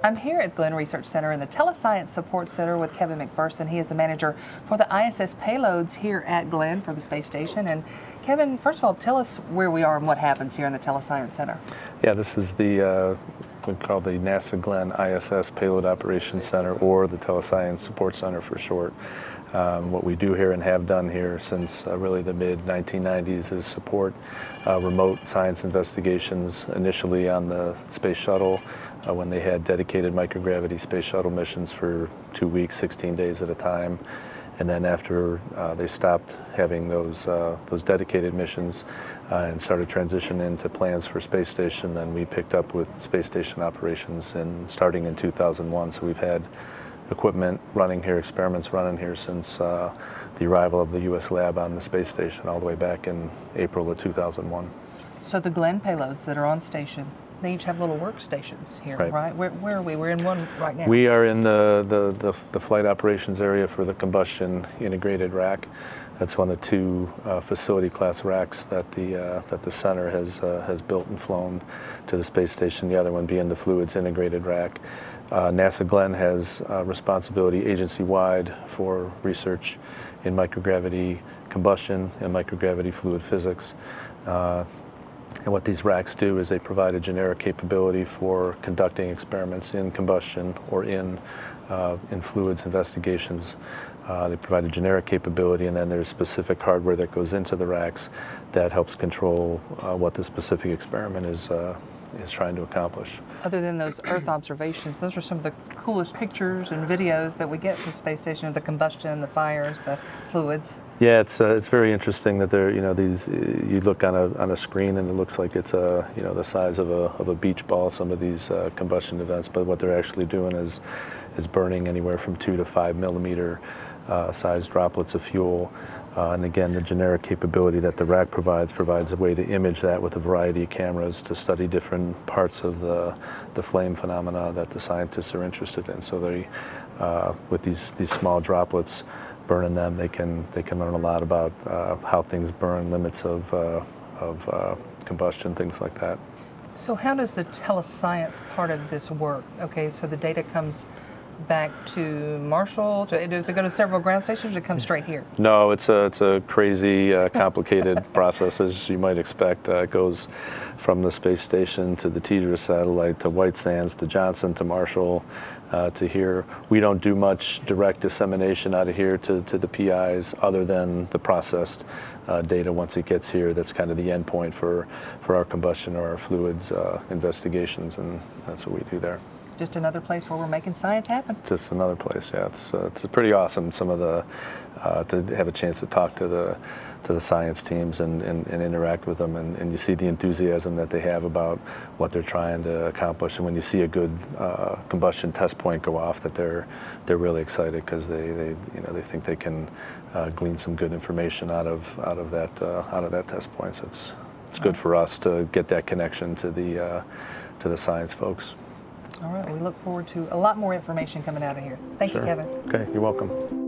I'm here at Glenn Research Center in the Telescience Support Center with Kevin McPherson. He is the manager for the ISS payloads here at Glenn for the space station. And Kevin, first of all, tell us where we are and what happens here in the Telescience Center. Yeah, this is the we call the NASA Glenn ISS Payload Operations Center, or the Telescience Support Center for short. What we do here and have done here since really the mid-1990s is support remote science investigations, initially on the space shuttle when they had dedicated microgravity space shuttle missions for 2 weeks, 16 days at a time. And then after they stopped having those dedicated missions and started transitioning into plans for space station, then we picked up with space station operations starting in 2001. So we've had equipment running here, experiments running here since the arrival of the U.S. lab on the space station all the way back in April of 2001. So the Glenn payloads that are on station, they each have little workstations here, right? Where are we? We're in one right now. We are in the flight operations area for the combustion integrated rack. That's one of the two facility class racks that the center has built and flown to the space station. The other one being the fluids integrated rack. NASA Glenn has responsibility agency-wide for research in microgravity combustion and microgravity fluid physics. And what these racks do is they provide a generic capability for conducting experiments in combustion or in fluids investigations. They provide a generic capability, and then there's specific hardware that goes into the racks that helps control what the specific experiment is trying to accomplish. Other than those Earth observations, those are some of the coolest pictures and videos that we get from the space station, the combustion, the fires, the fluids. Yeah, it's very interesting that they're, these, you look on a screen and it looks like it's the size of a beach ball, some of these combustion events, but what they're actually doing is burning anywhere from 2 to 5 millimeter sized droplets of fuel. And again, the generic capability that the rack provides a way to image that with a variety of cameras to study different parts of the flame phenomena that the scientists are interested in. So they, with these small droplets, burning them, they can learn a lot about how things burn, limits of combustion, things like that. So how does the telescience part of this work? Okay, so the data comes back to Marshall. Does it go to several ground stations, or does it come straight here? No, it's a crazy, complicated process, as you might expect. It goes from the space station to the Tejas satellite to White Sands to Johnson to Marshall to here. We don't do much direct dissemination out of here to the PIs other than the processed data once it gets here. That's kind of the end point for our combustion or our fluids investigations, and that's what we do there. Just another place where we're making science happen. Just another place, yeah. It's pretty awesome. Some of the to have a chance to talk to the science teams and interact with them, and you see the enthusiasm that they have about what they're trying to accomplish. And when you see a good combustion test point go off, that they're really excited because they think they can glean some good information out of that test point. So it's good for us to get that connection to the science folks. All right, we look forward to a lot more information coming out of here. Thank you, Kevin. Okay, you're welcome.